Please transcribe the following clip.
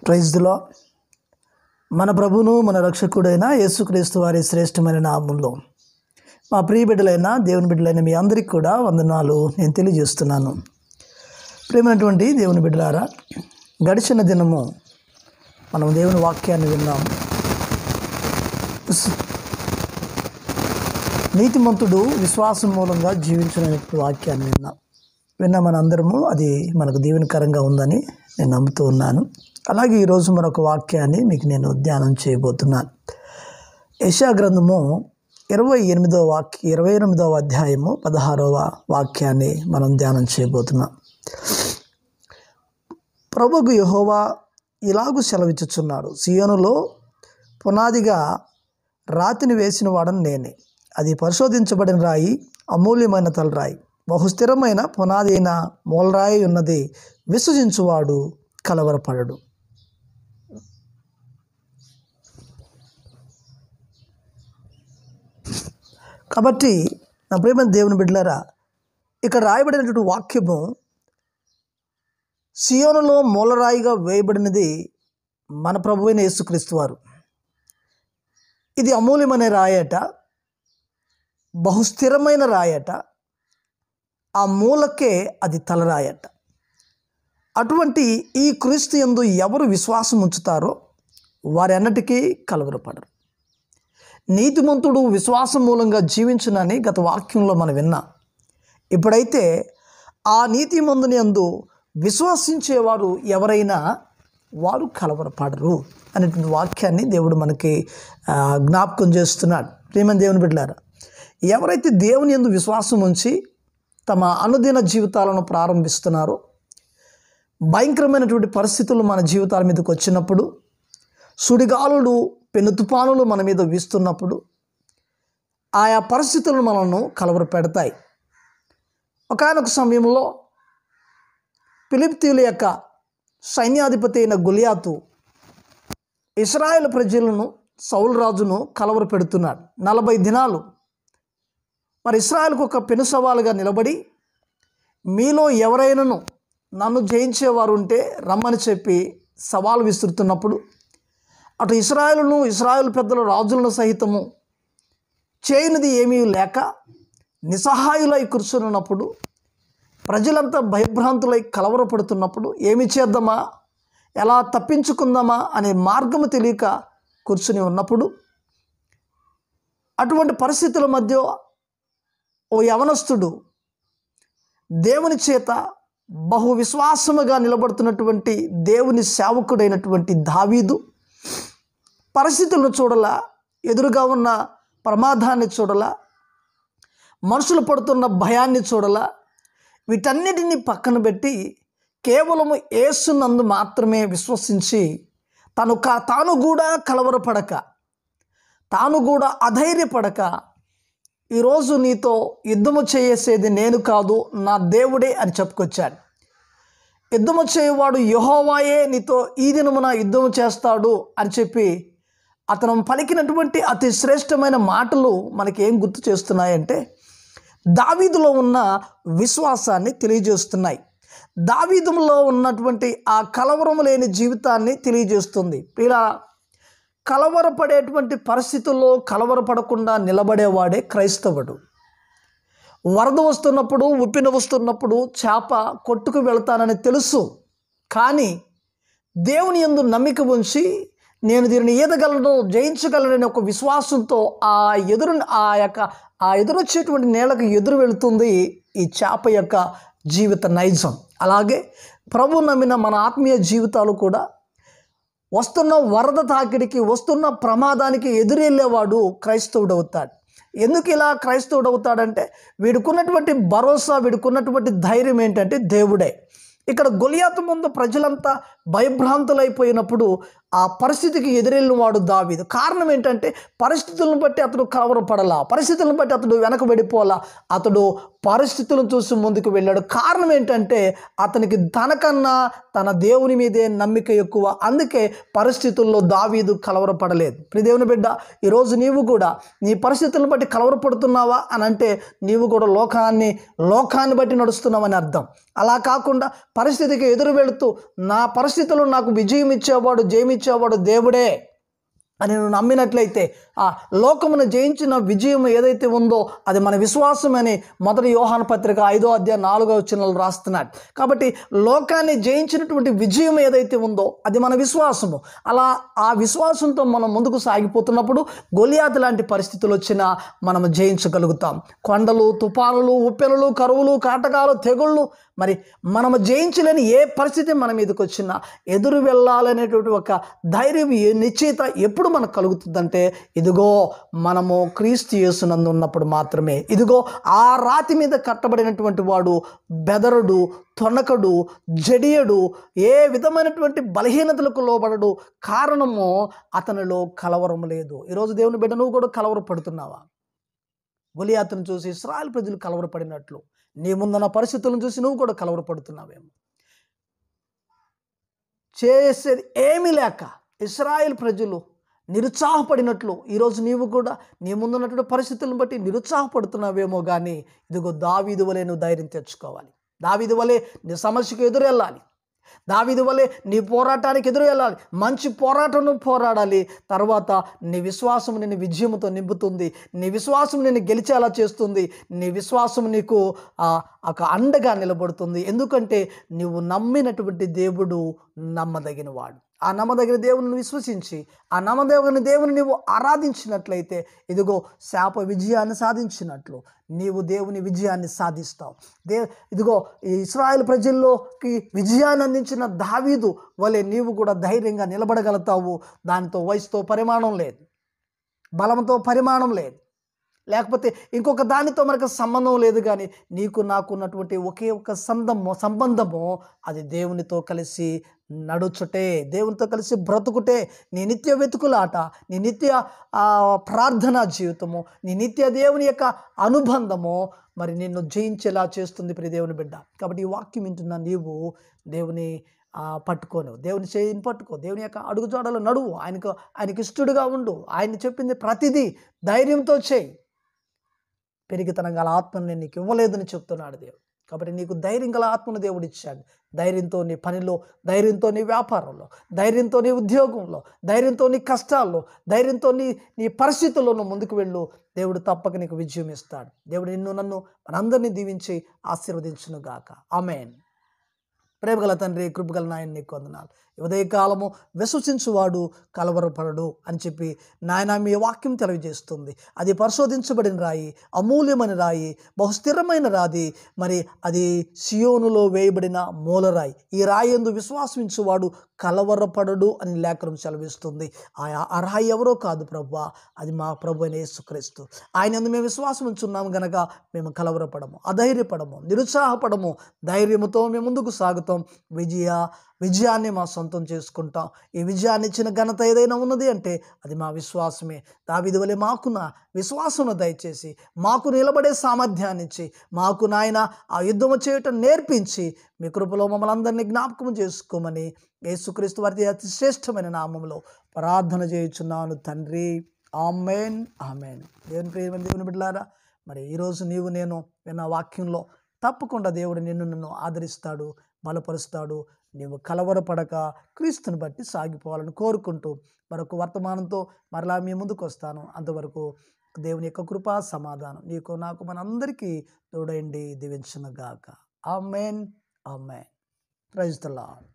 Praise the lord. మన ప్రభువును మన రక్షకుడైన యేసుక్రీస్తు వారి శ్రేష్టమైన నామములో మా ప్రియ బిడ్డలైన దేవుని బిడ్డలైన మీ అందరికీ కూడా వందనాలు నేను తెలియజేస్తున్నాను. ప్రియమైనటువంటి దేవుని బిడ్డలారా, గడిచిన దినము మనం దేవుని వాక్యాన్ని విన్నాము. నీతిమంతుడు విశ్వాసం మూలంగా జీవించిన వాక్యాన్ని విన్నా మనందరము అది మనకు దీవెనకరంగా ఉందని నేను నమ్ముతూ ఉన్నాను. అలాగే ఈరోజు మరొక వాక్యాన్ని మీకు నేను ధ్యానం చేయబోతున్నాను. యెషయా గ్రంథము 28వ అధ్యాయము 16వ వాక్యాన్ని మనం ధ్యానం చేయబోతున్నాం. ప్రభువు యెహోవా ఇలాగు సెలవిచ్చుచున్నాడు, సియోనులో పునాదిగా రాతిని వేసిన వాడని నేనే. అది పరిశోధించబడిన రాయి, అమూల్యమైన తలరాయి, బహుస్థిరమైన పునాది అయిన మూలరాయి ఉన్నది. విసర్జించువాడు కలవరపడడు. కాబట్టి నా ప్రియమైన దేవుని బిడ్డలారా, ఇక్కడ రాయబడినటువంటి వాక్యము సియోనులో మూలరాయిగా వేయబడినది మన ప్రభువైన యేసుక్రీస్తు వారు. ఇది అమూల్యమైన రాయట, బహుస్థిరమైన రాయట, ఆ మూలకే అది తలరాయట. అటువంటి ఈ క్రీస్తు యందు ఎవరు విశ్వాసం ఉంచుతారో వారి అన్నిటికీ కలవరపడరు. నీతిమంతుడు విశ్వాసం మూలంగా జీవించునని గత వాక్యంలో మనం విన్నాం. ఇప్పుడైతే ఆ నీతిమంతుని యందు విశ్వసించేవారు ఎవరైనా వారు కలవరపడరు అనేటువంటి వాక్యాన్ని దేవుడు మనకి జ్ఞాపకం చేస్తున్నాడు. ప్రియమైన దేవుని బిడ్డలారా, ఎవరైతే దేవుని యందు విశ్వాసం ఉంచి తమ అనుదిన జీవితాలను ప్రారంభిస్తున్నారో, భయంకరమైనటువంటి పరిస్థితులు మన జీవితాల మీదకి వచ్చినప్పుడు, సుడిగాలులు పెను తుఫానులు మన మీద వీస్తున్నప్పుడు ఆయా పరిస్థితులు మనల్ని కలవరపెడతాయి. ఒకానొక సమయంలో ఫిలిష్తీయుల యొక్క సైన్యాధిపతి అయిన గొలియాతు ఇశ్రాయేలు ప్రజలను, సౌలు రాజును కలవరపెడుతున్నాడు. 40 దినాలు మరి ఇశ్రాయేలుకు ఒక పెను సవాలుగా నిలబడి, మీలో ఎవరైనాను నన్ను జయించేవారు ఉంటే రమ్మని చెప్పి సవాలు విసురుతున్నప్పుడు, అటు ఇశ్రాయేలు పెద్దల రాజులను సహితము చేయనిది ఏమీ లేక నిస్సహాయులై కూర్చున్నప్పుడు, ప్రజలంతా భయభ్రాంతులై కలవరపడుతున్నప్పుడు, ఏమి చేద్దామా, ఎలా తప్పించుకుందామా అనే మార్గము తెలియక కూర్చుని ఉన్నప్పుడు, అటువంటి పరిస్థితుల మధ్య ఓ యవనస్తుడు దేవుని చేత బహు విశ్వాసముగా నిలబడుతున్నటువంటి దేవుని సేవకుడైనటువంటి దావీదు పరిస్థితులను చూడలా, ఎదురుగా ఉన్న ప్రమాదాన్ని చూడలా, మనుషులు పడుతున్న భయాన్ని చూడలా, వీటన్నిటిని పక్కన పెట్టి కేవలము యేసునందు మాత్రమే విశ్వసించి తాను కూడా కలవరపడక, తాను కూడా అధైర్యపడక, ఈరోజు నీతో యుద్ధము చేసేది నేను కాదు, నా దేవుడే అని చెప్పుకొచ్చాడు. యుద్ధము చేయవాడు యెహోవాయే నీతో ఈ దినమున యుద్ధము చేస్తాడు అని చెప్పి అతను పలికినటువంటి అతి శ్రేష్టమైన మాటలు మనకి ఏం గుర్తు చేస్తున్నాయంటే, దావీదులో ఉన్న విశ్వాసాన్ని తెలియజేస్తున్నాయి. దావీదులో ఉన్నటువంటి ఆ కలవరము లేని జీవితాన్ని తెలియజేస్తుంది. ఇలా కలవరపడేటువంటి పరిస్థితుల్లో కలవరపడకుండా నిలబడేవాడే క్రైస్తవుడు. వరద వస్తున్నప్పుడు, ఉప్పిన వస్తున్నప్పుడు చేప కొట్టుకు వెళ్తానని తెలుసు, కానీ దేవుని యందు నమ్మిక ఉంచి నేను దీనిని ఈదగలను, జయించగలనని ఒక విశ్వాసంతో ఆ ఎదురొచ్చేటువంటి నేలకు ఎదురు వెళుతుంది ఈ చేప యొక్క జీవిత నైజం. అలాగే ప్రభు నమ్మిన మన ఆత్మీయ జీవితాలు కూడా వస్తున్న వరద తాకిడికి, వస్తున్న ప్రమాదానికి ఎదురెళ్ళేవాడు క్రైస్తవుడు అవుతాడు. ఎందుకు ఇలా క్రైస్తవుడు అవుతాడంటే, వీడుకున్నటువంటి భరోసా, వీడుకున్నటువంటి ధైర్యం ఏంటంటే దేవుడే. ఇక్కడ గొలియాతు ముందు ప్రజలంతా భయభ్రాంతులైపోయినప్పుడు ఆ పరిస్థితికి ఎదురెళ్ళిన వాడు దావీదు. కారణం ఏంటంటే పరిస్థితులను బట్టి అతడు కలవరపడలా, పరిస్థితులను బట్టి అతడు వెనకబడిపోలా, అతడు పరిస్థితులను చూసి ముందుకు వెళ్ళాడు. కారణం ఏంటంటే అతనికి తనకన్నా తన దేవుని మీదే నమ్మిక ఎక్కువ. అందుకే పరిస్థితుల్లో దావీదు కలవరపడలేదు. ప్రియ దేవుని బిడ్డ, ఈరోజు నీవు కూడా నీ పరిస్థితులను బట్టి కలవరపడుతున్నావా అని అంటే నీవు కూడా లోకాన్ని బట్టి నడుస్తున్నావని అర్థం. అలా కాకుండా పరిస్థితికి ఎదురు వెళుతూ నా పరిస్థితుల్లో నాకు విజయం ఇచ్చేవాడు, జయమిచ్చేవాడు దేవుడే అని నువ్వు నమ్మినట్లయితే ఆ లోకమును జయించిన విజయం ఏదైతే ఉందో అది మన విశ్వాసం అని 1 యోహాను పత్రిక 5వ అధ్యాయం 4వ వచనంలో రాస్తున్నాడు. కాబట్టి లోకాన్ని జయించినటువంటి విజయం ఏదైతే ఉందో అది మన విశ్వాసము. అలా ఆ విశ్వాసంతో మనం ముందుకు సాగిపోతున్నప్పుడు గొలియాతు లాంటి పరిస్థితులు వచ్చినా మనం జయించగలుగుతాం. కొండలు, తుఫానులు, ఉప్పెనలు, కరువులు, కాటకాలు, తెగుళ్ళు, మరి మనము జయించలేని ఏ పరిస్థితి మన మీదకి వచ్చినా ఎదురు వెళ్ళాలనేటువంటి ఒక ధైర్యం, నిశ్చయిత ఎప్పుడు మనకు కలుగుతుందంటే ఇదిగో మనము క్రీస్తు యేసునందు ఉన్నప్పుడు మాత్రమే. ఇదిగో ఆ రాతి మీద కట్టబడినటువంటి వాడు బెదరడు, తొణకడు, జడియడు, ఏ విధమైనటువంటి బలహీనతలకు లోబడడు. కారణము అతనిలో కలవరం లేదు. ఈరోజు దేవుని బిడ్డ, నువ్వు కూడా కలవరపడుతున్నావా? గొలియాతును చూసి ఇశ్రాయేలు ప్రజలు కలవరపడినట్లు నీ ముందున్న పరిస్థితులను చూసి నువ్వు కూడా కలవరపడుతున్నావేమో. చేసేది ఏమీ లేక ఇశ్రాయేలు ప్రజలు నిరుత్సాహపడినట్లు ఈరోజు నీవు కూడా నీ ముందున్నటువంటి పరిస్థితులను బట్టి నిరుత్సాహపడుతున్నావేమో. కానీ ఇదిగో దావీదు వలె నువ్వు ధైర్యం తెచ్చుకోవాలి. దావీదు వలె నీ సమస్యకు ఎదురు వెళ్ళాలి. దావీదు వలె నీ పోరాటానికి ఎదురు వెళ్ళాలి. మంచి పోరాటం పోరాడాలి. తర్వాత నీ విశ్వాసం నిన్ను విజయంతో నింపుతుంది. నీ విశ్వాసం నిన్ను గెలిచేలా చేస్తుంది. నీ విశ్వాసం నీకు ఒక అండగా నిలబడుతుంది. ఎందుకంటే నువ్వు నమ్మినటువంటి దేవుడు నమ్మదగిన వాడు. ఆ నమ్మదగిన దేవుని విశ్వసించి ఆ నమ్మదగిన దేవుని నీవు ఆరాధించినట్లయితే ఇదిగో శాప విజయాన్ని సాధించినట్లు నీవు దేవుని విజయాన్ని సాధిస్తావు. ఇదిగో ఈ ఇశ్రాయేలు ప్రజల్లోకి విజయాన్ని అందించిన దావీదు వలె నీవు కూడా ధైర్యంగా నిలబడగలుగుతావు. దానితో వయసుతో పరిమాణం లేదు, బలంతో పరిమాణం లేదు, లేకపోతే ఇంకొక దానితో మనకు సంబంధం లేదు. కానీ నీకు నాకున్నటువంటి ఒకే ఒక సంబంధము అది దేవునితో కలిసి నడుచుటే, దేవునితో కలిసి బ్రతుకుటే. నీ నిత్య వెతుకులాట, నీ నిత్య ప్రార్థనా జీవితము, నీ నిత్య దేవుని యొక్క అనుబంధము మరి నిన్ను జయించేలా చేస్తుంది ప్రియ దేవుని బిడ్డ. కాబట్టి ఈ వాక్యం వింటున్న నీవు దేవుని పట్టుకోను, దేవుని చేయిని పట్టుకో, దేవుని యొక్క అడుగుజాడలో నడువు, ఆయనకి ఇష్టడుగా ఉండు. ఆయన చెప్పింది ప్రతిదీ ధైర్యంతో చేయి. పెరిగితనం గల ఆత్మను నేను నీకు ఇవ్వలేదని చెప్తున్నాడు దేవుడు. కాబట్టి నీకు ధైర్యం గల ఆత్మను దేవుడు ఇచ్చాడు. ధైర్యంతో నీ పనిలో, ధైర్యంతో నీ వ్యాపారంలో, ధైర్యంతో నీ ఉద్యోగంలో, ధైర్యంతో నీ కష్టాల్లో, ధైర్యంతో నీ పరిస్థితుల్లో నువ్వు ముందుకు వెళ్ళు. దేవుడు తప్పక నీకు విజయం ఇస్తాడు. దేవుడు నిన్ను నన్ను మనందరినీ దీవించి ఆశీర్వదించునుగాక. ఆమేన్. ప్రేమగల తండ్రి, కృపగల నాయన నీకు వందనాలు. ఉదయకాలము విశ్వసించువాడు కలవరపడడు అని చెప్పి నాయన మీ వాక్యం తెలియజేస్తుంది. అది పరిశోధించబడిన రాయి, అమూల్యమైన రాయి, బహుస్థిరమైన రాది, మరి అది సియోనులో వేయబడిన మూలరాయి. ఈ రాయి యందు విశ్వాసించువాడు కలవరపడడు అని లేఖనం సెలవిస్తుంది. ఆ రాయి ఎవరో కాదు ప్రభువా, అది మా ప్రభు అయిన యేసుక్రీస్తు. ఆయన యందు మేము విశ్వాసం ఉంచున్నాము గనక మేము కలవరపడము, అధైర్యపడము, నిరుత్సాహపడము. ధైర్యముతో మేము ముందుకు సాగుతాం. విజయాన్ని మా సొంతం చేసుకుంటాం. ఈ విజయాన్ని ఇచ్చిన ఘనత ఏదైనా ఉన్నది అంటే అది మా విశ్వాసమే. దావీదు వలె మాకున్న విశ్వాసమును దయచేసి మాకు నిలబడే సామర్థ్యాన్ని ఇచ్చి మాకు నాయన ఆ యుద్ధము చేయటం నేర్పించి మీ కృపలో మమ్మల్ని అందరినీ జ్ఞాపకం చేసుకోమని యేసుక్రీస్తు వారి అతి శ్రేష్టమైన నామములో ప్రార్థన చేయుచున్నాను తండ్రి. ఆమేన్, ఆమేన్. దేవుని బిడ్డలారా, మరి ఈరోజు నీవు నేను విన్న వాక్యంలో తప్పకుండా దేవుడు నన్ను ఆదరిస్తాడు, బలపరుస్తాడు. నీవు కలవరపడక క్రీస్తుని బట్టి సాగిపోవాలని కోరుకుంటూ మరొక వర్తమానంతో మరలా మీ ముందుకు వస్తాను. అంతవరకు దేవుని యొక్క కృపా సమాధానం నీకు నాకు మనందరికీ తోడైండి దీవించునుగాక. Amen, amen. Praise the lord.